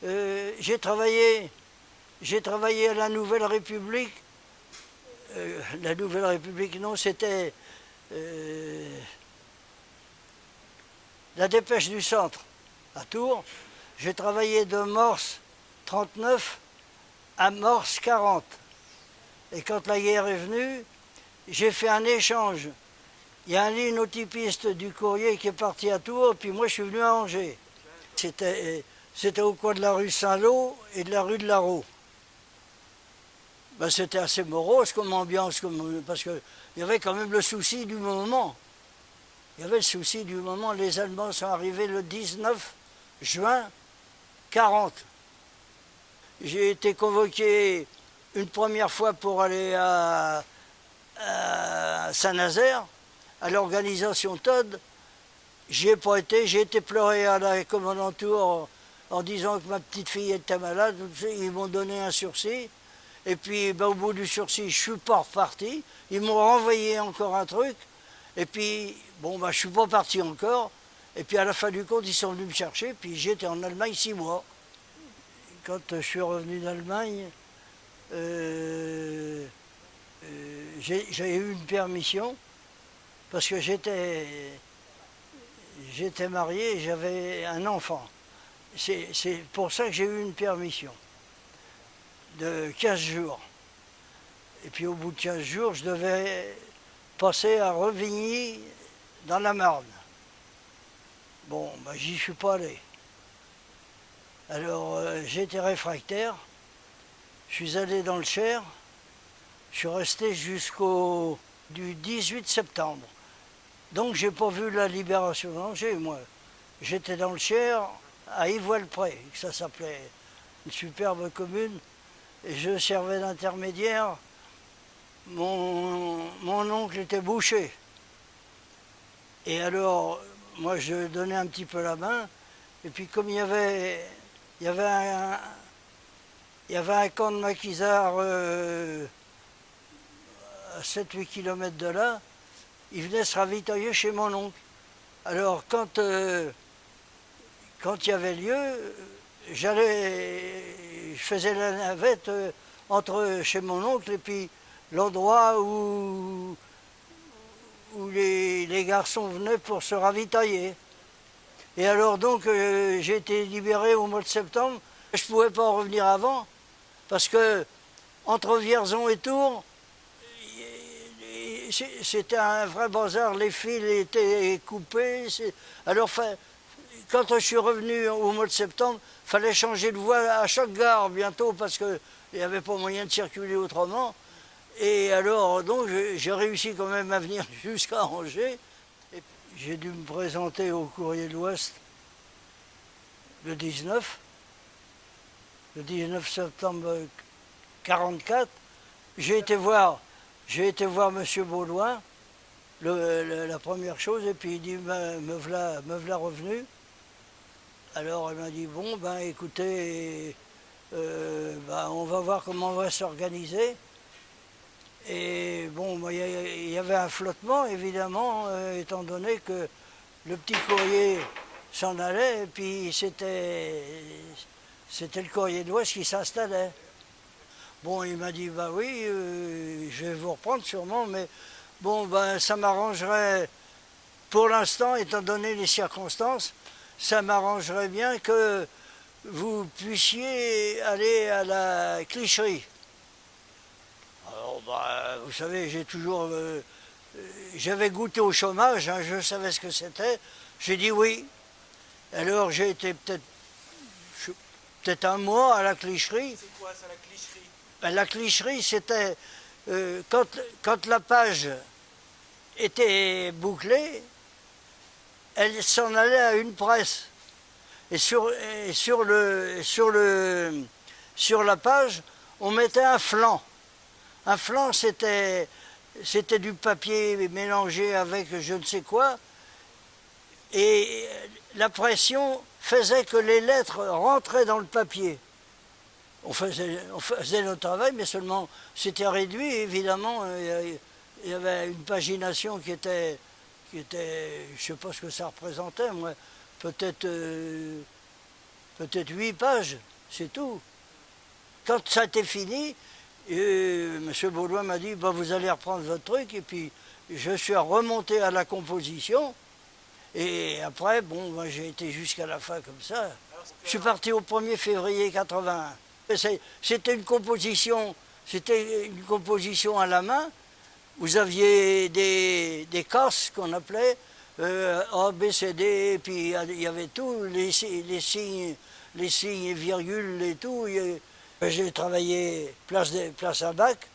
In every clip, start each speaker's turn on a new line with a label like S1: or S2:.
S1: J'ai travaillé à la Nouvelle République. La Nouvelle République, non, c'était la Dépêche du Centre, à Tours. J'ai travaillé de Morse 39 à Morse 40. Et quand la guerre est venue, j'ai fait un échange. Il y a un linotypiste du courrier qui est parti à Tours, puis moi je suis venu à Angers. C'était au coin de la rue Saint-Lô et de la rue de Larraux. Ben, c'était assez morose comme ambiance, parce qu'il y avait quand même le souci du moment. Il y avait le souci du moment. Les Allemands sont arrivés le 19 juin 40. J'ai été convoqué une première fois pour aller à Saint-Nazaire, à l'organisation Todd. J'y ai pas été, j'ai été pleurer à la commandanture en disant que ma petite fille était malade. Ils m'ont donné un sursis. Et puis ben, au bout du sursis, je suis pas reparti. Ils m'ont renvoyé encore un truc. Et puis, bon, ben, je suis pas parti encore. Et puis à la fin du compte, ils sont venus me chercher. Puis j'étais en Allemagne 6 mois. Quand je suis revenu d'Allemagne, j'ai eu une permission parce que j'étais marié et j'avais un enfant. C'est pour ça que j'ai eu une permission de 15 jours. Et puis au bout de 15 jours, je devais passer à Revigny dans la Marne. Bon, ben, j'y suis pas allé. Alors j'ai été réfractaire, je suis allé dans le Cher, je suis resté jusqu'au du 18 septembre. Donc j'ai pas vu la libération d'Angers, moi. J'étais dans le Cher, à Ivoile-Pré, que ça s'appelait, une superbe commune, et je servais d'intermédiaire. Mon oncle était boucher. Et alors, moi je donnais un petit peu la main, et puis comme il y avait un camp de maquisards à 7-8 km de là, il venait se ravitailler chez mon oncle. Alors quand il y avait lieu, je faisais la navette entre chez mon oncle et puis l'endroit où les garçons venaient pour se ravitailler. Et alors donc j'ai été libéré au mois de septembre. Je ne pouvais pas revenir avant parce que entre Vierzon et Tours, c'était un vrai bazar. Les fils étaient coupés. Alors quand je suis revenu au mois de septembre, il fallait changer de voie à chaque gare bientôt parce qu'il n'y avait pas moyen de circuler autrement. Et alors, donc, j'ai réussi quand même à venir jusqu'à Angers. J'ai dû me présenter au Courrier de l'Ouest le 19 septembre 1944. J'ai été voir M. Baudouin, la première chose, et puis il dit me voilà revenu. Alors il m'a dit bon ben écoutez, ben, on va voir comment on va s'organiser. Et bon, il y avait un flottement, évidemment, étant donné que le petit courrier s'en allait, et puis c'était le Courrier de l'Ouest qui s'installait. Bon, il m'a dit, bah oui, je vais vous reprendre sûrement, mais bon, ben, ça m'arrangerait, pour l'instant, étant donné les circonstances, ça m'arrangerait bien que vous puissiez aller à la clicherie. Alors, bah, vous savez, j'avais goûté au chômage, hein, je savais ce que c'était. J'ai dit oui. Alors j'ai été peut-être un mois à la clicherie.
S2: C'est quoi ça, la clicherie?
S1: Ben, la clicherie, c'était quand la page était bouclée, elle s'en allait à une presse. Et sur la page, on mettait un flanc. Un flanc, c'était du papier mélangé avec je ne sais quoi. Et la pression faisait que les lettres rentraient dans le papier. On faisait notre travail, mais seulement c'était réduit, évidemment. Il y avait une pagination qui était je ne sais pas ce que ça représentait, moi, peut-être peut-être 8 pages, c'est tout. Quand ça a été fini, M. Baudouin m'a dit bah, vous allez reprendre votre truc, et puis je suis remonté à la composition, et après, bon, moi, j'ai été jusqu'à la fin comme ça. Je suis parti au 1er février 81. C'était une composition à la main. Vous aviez des casques qu'on appelait A, B, C, D, et puis il y avait tout, les signes et virgules et tout. J'ai travaillé place à Bac,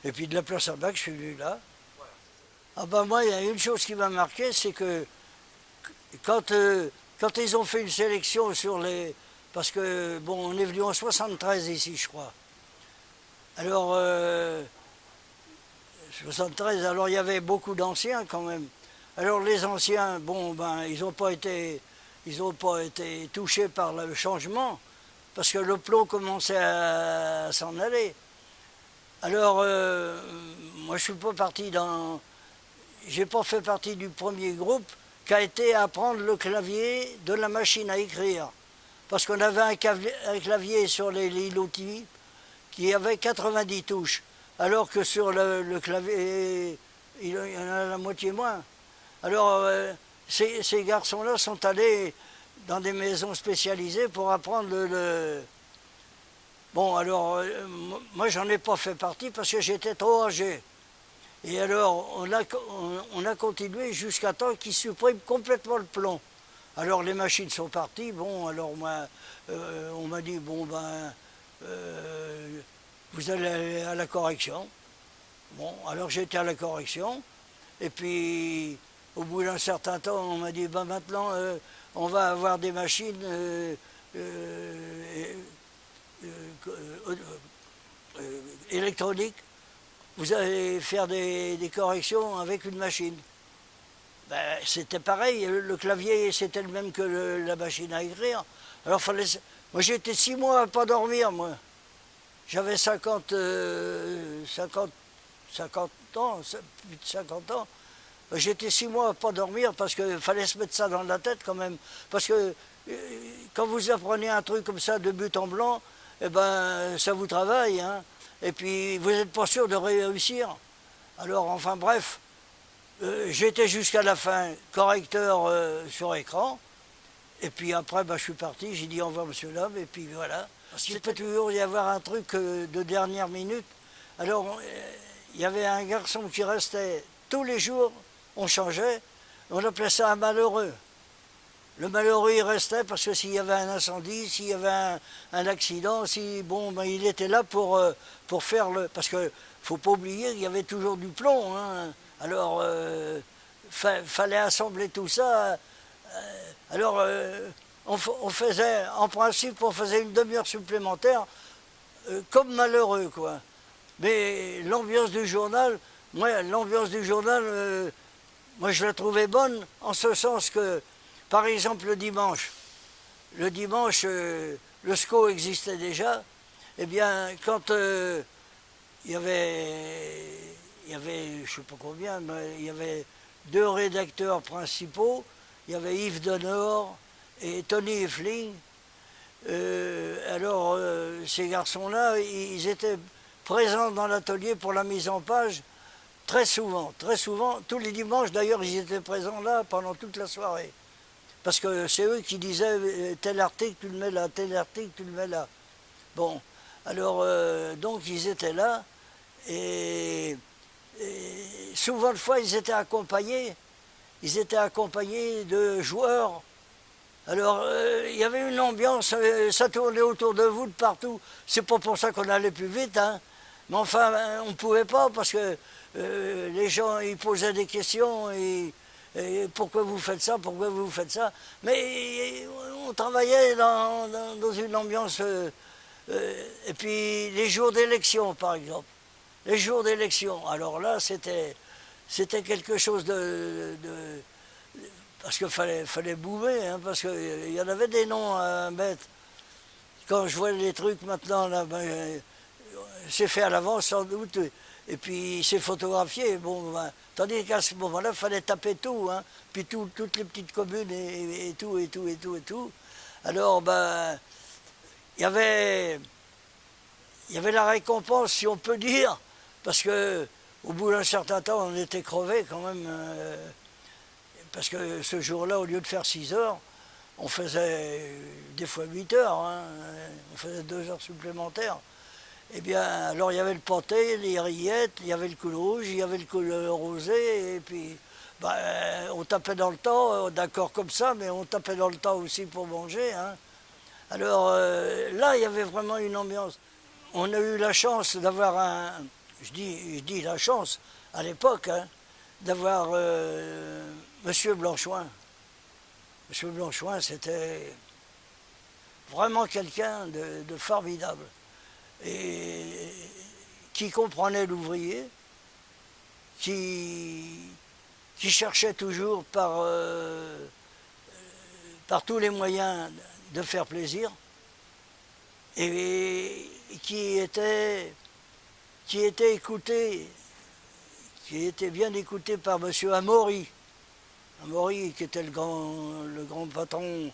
S1: et puis de la place à Bac, je suis venu là. Ah ben moi, il y a une chose qui m'a marqué, c'est que quand ils ont fait une sélection sur les... Parce que, bon, on est venu en 73 ici, je crois. Alors, 73, alors il y avait beaucoup d'anciens quand même. Alors les anciens, bon, ben, ils n'ont pas été touchés par le changement, parce que le plomb commençait à s'en aller. Alors, moi je suis pas parti j'ai pas fait partie du premier groupe qui a été à prendre le clavier de la machine à écrire. Parce qu'on avait un clavier sur les Liloti qui avait 90 touches, alors que sur le clavier, il y en a la moitié moins. Alors, ces garçons-là sont allés dans des maisons spécialisées pour apprendre Bon, alors, moi, j'en ai pas fait partie parce que j'étais trop âgé. Et alors, on a continué jusqu'à temps qu'ils suppriment complètement le plomb. Alors, les machines sont parties. Bon, alors, moi, on m'a dit, bon, ben, vous allez aller à la correction. Bon, alors j'étais à la correction. Et puis, au bout d'un certain temps, on m'a dit, ben maintenant, on va avoir des machines électroniques. Vous allez faire des corrections avec une machine. Ben, c'était pareil, le clavier c'était le même que la machine à écrire. Alors moi j'étais 6 mois à pas dormir, moi. J'avais 50 ans, plus de 50 ans. J'étais 6 mois à pas dormir parce qu'il fallait se mettre ça dans la tête quand même. Parce que quand vous apprenez un truc comme ça de but en blanc, eh ben ça vous travaille, hein. Et puis vous n'êtes pas sûr de réussir. Alors enfin bref, j'étais jusqu'à la fin correcteur sur écran. Et puis après, je suis parti, j'ai dit au revoir monsieur l'homme, et puis voilà. Il peut toujours y avoir un truc de dernière minute. Alors, il y avait un garçon qui restait tous les jours, on changeait, on appelait ça un malheureux. Le malheureux, il restait parce que s'il y avait un incendie, s'il y avait un accident, il était là pour faire le... Parce qu'il ne faut pas oublier qu'il y avait toujours du plomb, hein. Alors, fallait assembler tout ça. Alors, on faisait, en principe, on faisait une demi-heure supplémentaire, comme malheureux, quoi. Mais l'ambiance du journal, moi, je la trouvais bonne, en ce sens que, par exemple, le dimanche, le SCO existait déjà. Eh bien, quand il y avait, je ne sais pas combien, mais il y avait 2 rédacteurs principaux. Il y avait Yves Denor et Tony Effling. Alors, ces garçons-là, ils étaient présents dans l'atelier pour la mise en page très souvent. Tous les dimanches, d'ailleurs, ils étaient présents là pendant toute la soirée. Parce que c'est eux qui disaient tel article, tu le mets là, tel article, tu le mets là. Bon, alors, donc, ils étaient là. Et souvent de fois, ils étaient accompagnés de joueurs. Alors, il y avait une ambiance, ça tournait autour de vous de partout. C'est pas pour ça qu'on allait plus vite, hein. Mais enfin, on ne pouvait pas parce que les gens, ils posaient des questions et pourquoi vous faites ça, pourquoi vous faites ça. Mais on travaillait dans une ambiance... et puis, les jours d'élection, par exemple. Les jours d'élection, alors là, c'était quelque chose parce qu'il fallait bouver, hein, parce qu'il y en avait des noms à mettre. Quand je vois les trucs maintenant, là, c'est fait à l'avance sans doute, et puis c'est photographié. Bon, tandis qu'à ce moment-là, il fallait taper tout, hein, puis toutes les petites communes et tout. Alors, ben, il y avait la récompense, si on peut dire, parce que au bout d'un certain temps, on était crevés quand même, parce que ce jour-là, au lieu de faire 6 heures, on faisait des fois 8 heures, hein, on faisait 2 heures supplémentaires. Eh bien, alors il y avait le pâté, les rillettes, il y avait le col rouge, il y avait le col rosé, et puis bah, on tapait dans le temps, d'accord comme ça, mais on tapait dans le temps aussi pour manger. Hein. Alors là, il y avait vraiment une ambiance. On a eu la chance d'avoir je dis la chance, à l'époque, hein, d'avoir Monsieur Blanchoin. Monsieur Blanchoin, c'était vraiment quelqu'un de formidable. Et qui comprenait l'ouvrier, qui cherchait toujours par tous les moyens de faire plaisir, et qui était écouté, qui était bien écouté par M. Amaury. Amaury, qui était le grand patron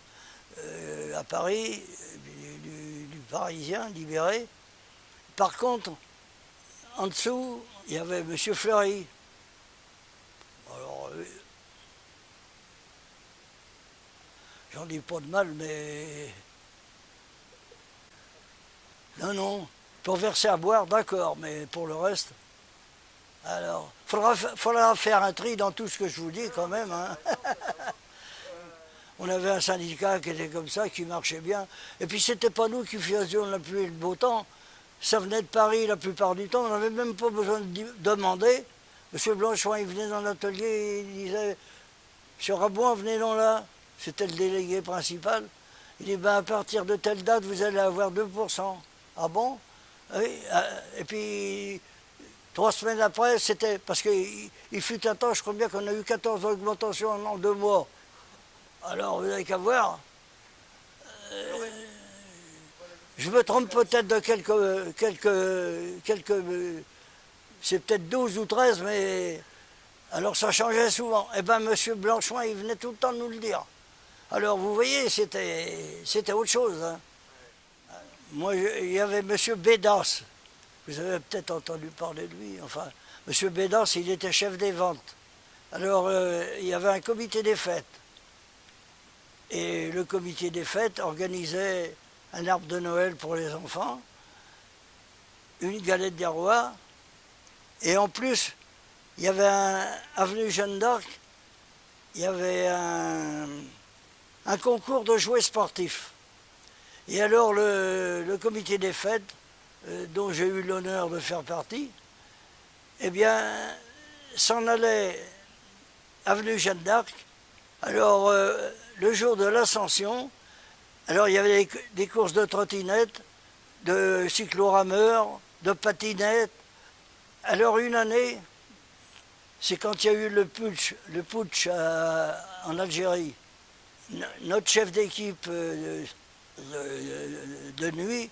S1: à Paris, du Parisien libéré. Par contre, en dessous, il y avait M. Fleury. Alors, j'en dis pas de mal, mais... Non, non, pour verser à boire, d'accord, mais pour le reste... Alors, faudra faire un tri dans tout ce que je vous dis quand même. Hein. On avait un syndicat qui était comme ça, qui marchait bien. Et puis c'était pas nous qui faisions la pluie et le beau temps. Ça venait de Paris la plupart du temps. On n'avait même pas besoin de demander. Monsieur Blanchoin, il venait dans l'atelier, il disait « Monsieur Rabouin, venez donc là ». C'était le délégué principal. Il dit ben, « À partir de telle date, vous allez avoir 2%. » Ah bon? Oui. Et puis... 3 semaines après, c'était... Parce qu'il fut un temps, je crois bien qu'on a eu 14 augmentations en 2 mois. Alors, vous n'avez qu'à voir. Je me trompe peut-être de quelques c'est peut-être 12 ou 13, mais... Alors, ça changeait souvent. Eh bien, M. Blanchoin, il venait tout le temps nous le dire. Alors, vous voyez, c'était autre chose. Hein. Moi, il y avait M. Bédas. Vous avez peut-être entendu parler de lui. Enfin, M. Bédas, il était chef des ventes. Alors, il y avait un comité des fêtes. Et le comité des fêtes organisait un arbre de Noël pour les enfants, une galette des rois, et en plus, il y avait avenue Jeanne d'Arc, il y avait un concours de jouets sportifs. Et alors, le comité des fêtes, dont j'ai eu l'honneur de faire partie, eh bien, s'en allait avenue Jeanne d'Arc. Alors, le jour de l'Ascension, alors il y avait des courses de trottinettes, de cyclo-rameurs, de patinettes. Alors, une année, c'est quand il y a eu le putsch en Algérie. Notre chef d'équipe de nuit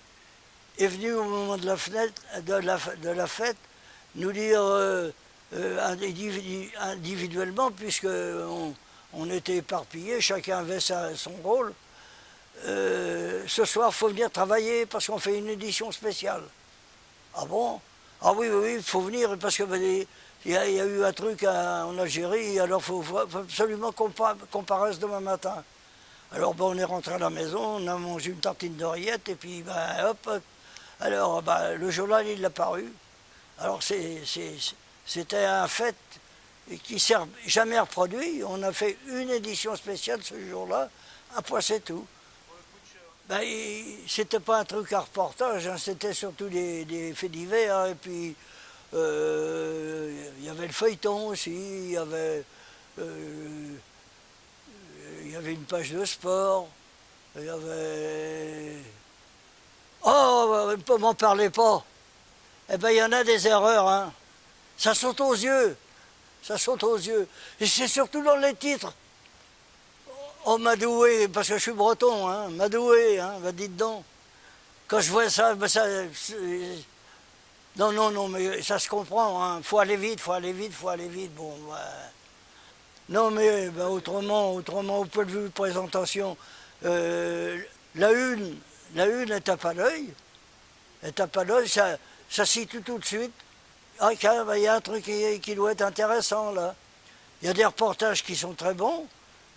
S1: est venu au moment de la fête nous dire individuellement, puisqu'on était éparpillés, chacun avait son rôle, ce soir il faut venir travailler parce qu'on fait une édition spéciale. Ah bon? Ah oui, oui, il faut venir parce que il y a eu un truc en Algérie, alors il faut absolument qu'on paraisse demain matin. Alors ben, on est rentré à la maison, on a mangé une tartine de rillettes et puis ben, hop. Alors ben, le journal il a paru. Alors c'était un fait qui ne s'est jamais reproduit. On a fait une édition spéciale ce jour-là, après c'est tout. Ben, c'était pas un truc à reportage, hein, c'était surtout des faits divers. Hein, et puis il y avait le feuilleton aussi, il y avait une page de sport, il y avait... Oh, ne m'en parlez pas. Eh bien, il y en a des erreurs, hein. Ça saute aux yeux. Ça saute aux yeux. Et c'est surtout dans les titres. Oh, Madoué, parce que je suis breton, hein. Madoué, hein, bah, dites donc. Quand je vois ça, bah, ça... Non, non, non, mais ça se comprend, hein. Faut aller vite, faut aller vite, faut aller vite. Bon, bah... Non, mais bah, autrement, au point de vue de présentation, Euh, la une, la une, elle tape à l'œil. Elle tape à l'œil, ça situe tout de suite. Ah, il y a un truc qui doit être intéressant là. Il y a des reportages qui sont très bons.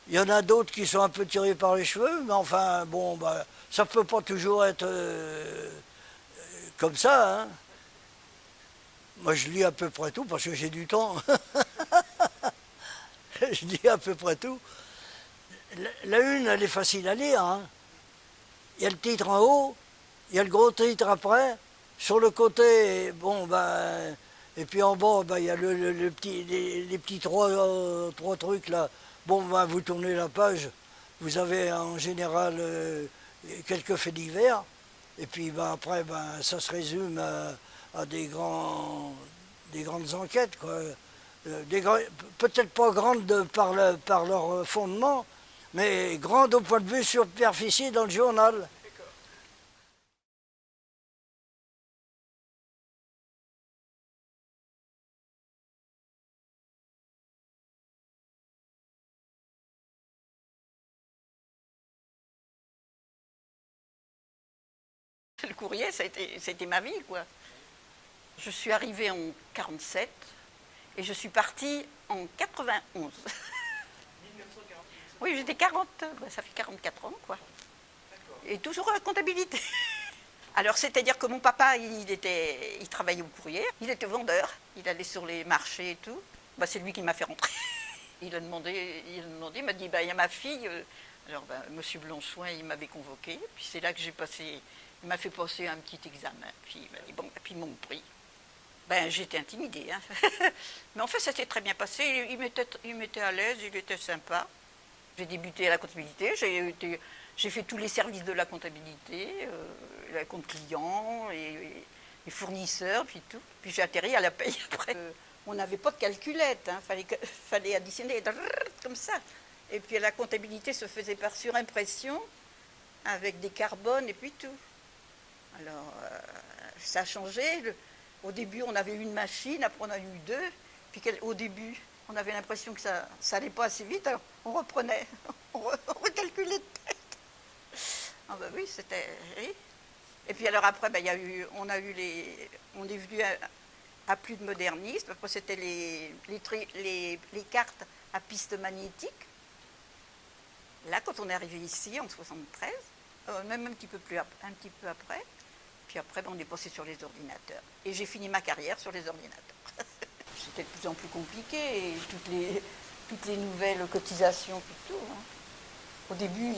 S1: Il y en a d'autres qui sont un peu tirés par les cheveux, mais enfin, bon, bah, ça peut pas toujours être comme ça. Hein. Moi, je lis à peu près tout parce que j'ai du temps. Je lis à peu près tout. La une, elle est facile à lire. Hein. Il y a le titre en haut, il y a le gros titre après. Sur le côté, bon, ben, et puis en bas, ben, il y a les petits trois trucs là. Bon, ben, vous tournez la page, vous avez en général quelques faits divers. Et puis ben, après, ben, ça se résume à des grandes enquêtes, quoi. Peut-être pas grandes par leur fondement, mais grandes au point de vue superficiel dans le journal.
S2: Le courrier, c'était ma vie, quoi. Je suis arrivée en 47 et je suis partie en 91. Oui, j'étais 40, ça fait 44 ans, quoi. Et toujours à la comptabilité. Alors, c'est-à-dire que mon papa, il travaillait au courrier, il était vendeur, il allait sur les marchés et tout. Bah, c'est lui qui m'a fait rentrer. Il m'a dit, bah, il y a ma fille. Alors, bah, Monsieur Blanchouin, il m'avait convoqué, puis c'est là que j'ai passé, il m'a fait passer un petit examen, puis il m'a dit, bon, puis ils m'ont pris. Ben, j'étais intimidée, hein. Mais en fait, ça s'est très bien passé, il m'était à l'aise, il était sympa. J'ai débuté à la comptabilité, j'ai fait tous les services de la comptabilité, la compte client, les fournisseurs, puis tout. Puis j'ai atterri à la paye après. On n'avait pas de calculette, hein, fallait additionner comme ça. Et puis la comptabilité se faisait par surimpression, avec des carbones et puis tout. Alors, ça a changé. Au début, on avait une machine, après on a eu deux. Puis au début, on avait l'impression que ça n'allait pas assez vite, alors on reprenait, on recalculait de tête. Ah ben oui, c'était... Oui. Et puis alors après, ben, on est venu à plus de modernisme. Après, c'était les cartes à piste magnétique. Là, quand on est arrivé ici, en 73, même un petit peu après, puis après, ben, on est passé sur les ordinateurs. Et j'ai fini ma carrière sur les ordinateurs. C'était de plus en plus compliqué, et toutes les nouvelles cotisations, puis tout. Hein. Au début, il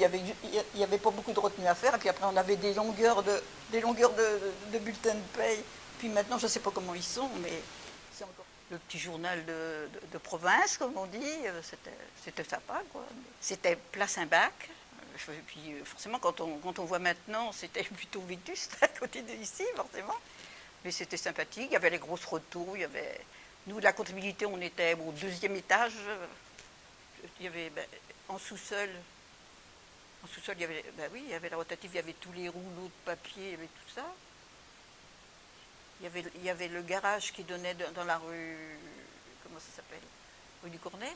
S2: y avait pas beaucoup de retenues à faire, et puis après, on avait des longueurs de bulletins de paye. Puis maintenant, je ne sais pas comment ils sont, mais c'est encore le petit journal de province, comme on dit. C'était sympa, quoi. C'était place un bac. Et puis forcément, quand on voit maintenant, c'était plutôt vétuste à côté d'ici, forcément. Mais c'était sympathique. Il y avait les grosses retours. Nous, la comptabilité, on était au deuxième étage. Il y avait en sous-sol. En sous-sol, il y avait la rotative, il y avait tous les rouleaux de papier, il y avait tout ça. Il y avait le garage qui donnait dans la rue, comment ça s'appelle? Rue du Cornet,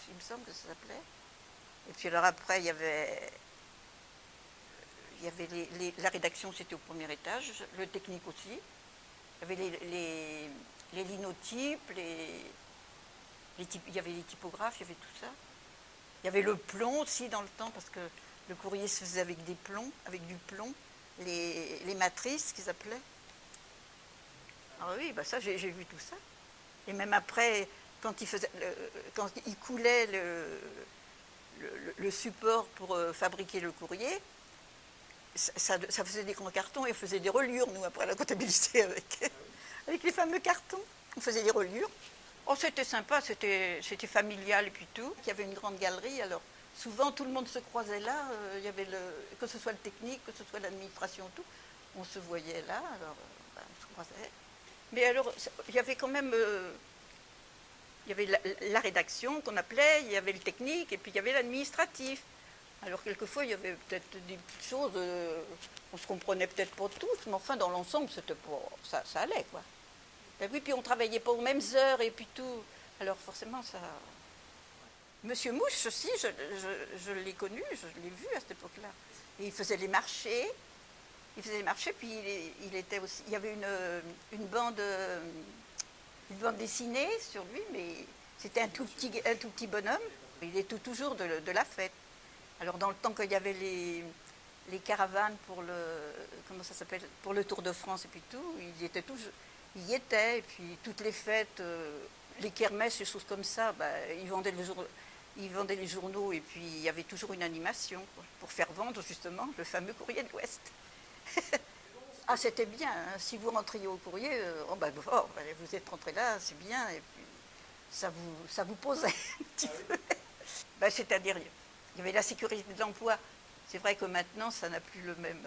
S2: il me semble que ça s'appelait. Et puis alors après, il y avait la rédaction, c'était au premier étage, le technique aussi. Il y avait les linotypes, il y avait les typographes, il y avait tout ça. Il y avait le plomb aussi dans le temps, parce que le courrier se faisait avec du plomb, les matrices qu'ils appelaient. Ah oui, bah ça, j'ai vu tout ça. Et même après, quand il coulait le support pour fabriquer le courrier, ça faisait des grands cartons et on faisait des reliures, nous, après la comptabilité, avec les fameux cartons. On faisait des reliures. Oh, c'était sympa, c'était familial et puis tout. Il y avait une grande galerie, alors souvent tout le monde se croisait là. Il y avait que ce soit le technique, que ce soit l'administration, tout. On se voyait là, alors on se croisait. Mais alors, il y avait quand même... il y avait la rédaction qu'on appelait, il y avait le technique, et puis il y avait l'administratif. Alors quelquefois, il y avait peut-être des petites choses, on se comprenait peut-être pas tous, mais enfin, dans l'ensemble, c'était pas, ça allait, quoi. Et oui, puis on travaillait pas aux mêmes heures, et puis tout. Alors forcément, ça... Monsieur Mouche aussi, je l'ai connu, je l'ai vu à cette époque-là. Et il faisait les marchés. Il faisait les marchés, puis il était aussi. Il y avait une bande dessinée sur lui, mais c'était un tout petit bonhomme. Il était toujours de la fête. Alors dans le temps qu'il y avait les caravanes pour comment ça s'appelle, pour le Tour de France et puis tout, il y était. Et puis toutes les fêtes, les kermesses, des choses comme ça, ils vendaient les journaux et puis il y avait toujours une animation quoi, pour faire vendre justement le fameux courrier de l'Ouest. Ah, c'était bien, hein. Si vous rentriez au courrier, vous êtes rentré là, c'est bien, et puis ça vous posait un petit peu. C'est-à-dire, il y avait la sécurité de l'emploi. C'est vrai que maintenant, ça n'a plus le même.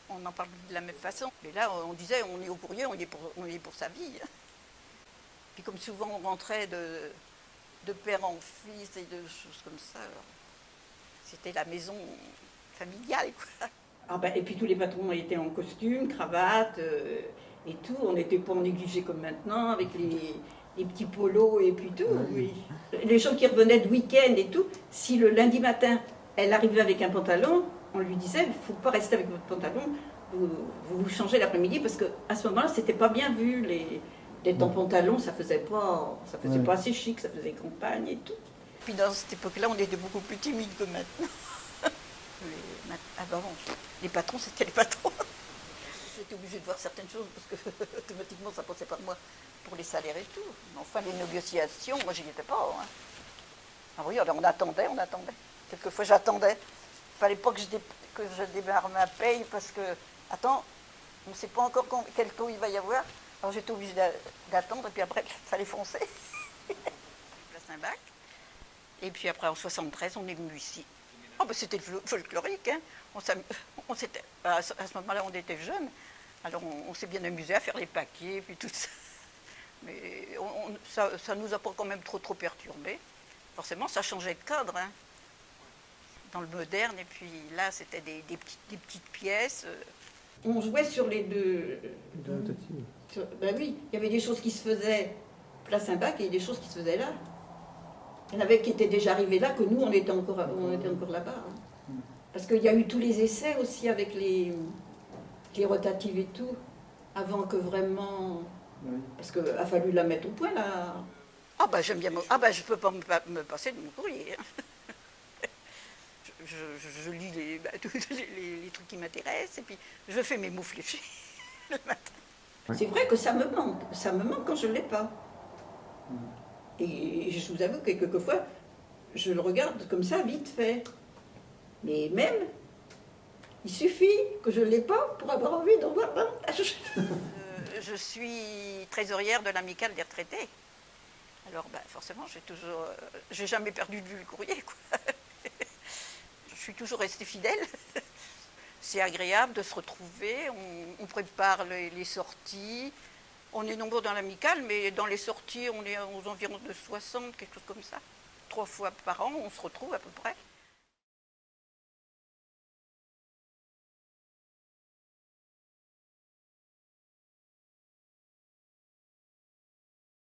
S2: On n'en parle plus de la même façon. Mais là, on disait, on est au courrier, on est pour sa vie. Puis comme souvent, on rentrait de père en fils et de choses comme ça. Alors, c'était la maison familiale, quoi. Et puis tous les patrons étaient en costume, cravate et tout. On n'était pas en négligé comme maintenant, avec les petits polos et puis tout. Oui. Les gens qui revenaient de week-end et tout, si le lundi matin, elle arrivait avec un pantalon, on lui disait, il ne faut pas rester avec votre pantalon, vous changez l'après-midi, parce qu'à ce moment-là, c'était pas bien vu. D'être en pantalon, ça faisait pas assez chic, ça faisait campagne et tout. Puis dans cette époque-là, on était beaucoup plus timide que maintenant. Avant, les patrons, c'était les patrons. J'étais obligée de voir certaines choses parce que automatiquement, ça passait par moi pour les salaires et tout. Enfin, les négociations, moi, j'y étais pas. Hein. Ah oui, alors on attendait. Quelquefois, j'attendais. Il fallait pas que je démarre ma paye parce que, attends, on ne sait pas encore quel taux il va y avoir. Alors j'étais obligée d'attendre et puis après, il fallait foncer. Place Saint-Bac. Et puis après, en 73, on est venu ici. C'était folklorique. Hein. À ce moment-là, on était jeunes. Alors on s'est bien amusé à faire les paquets, puis tout ça. Mais ça ne nous a pas quand même trop perturbés. Forcément, ça changeait de cadre. Hein. Dans le moderne, et puis là, c'était des petites pièces. On jouait sur les deux. Oui, il y avait des choses qui se faisaient place Saint-Bac et des choses qui se faisaient là. Il y en avait qui étaient déjà arrivés là, que nous, on était encore là-bas. Hein. Parce qu'il y a eu tous les essais aussi avec les rotatives et tout, avant que vraiment... Oui. Parce qu'il a fallu la mettre au point, là. J'aime bien... je ne peux pas me passer de mon courrier. Hein. Je lis les trucs qui m'intéressent, et puis je fais mes mots fléchés le matin. Oui. C'est vrai que ça me manque. Ça me manque quand je ne l'ai pas. Et je vous avoue que quelquefois, je le regarde comme ça, vite fait. Mais même, il suffit que je ne l'ai pas pour avoir envie d'en voir davantage. Je suis trésorière de l'amicale des retraités. Alors, forcément, j'ai jamais perdu de vue le courrier, quoi. Je suis toujours restée fidèle. C'est agréable de se retrouver. On prépare les sorties. On est nombreux dans l'amicale, mais dans les sorties, on est aux environs de 60, quelque chose comme ça. 3 fois par an, on se retrouve à peu près.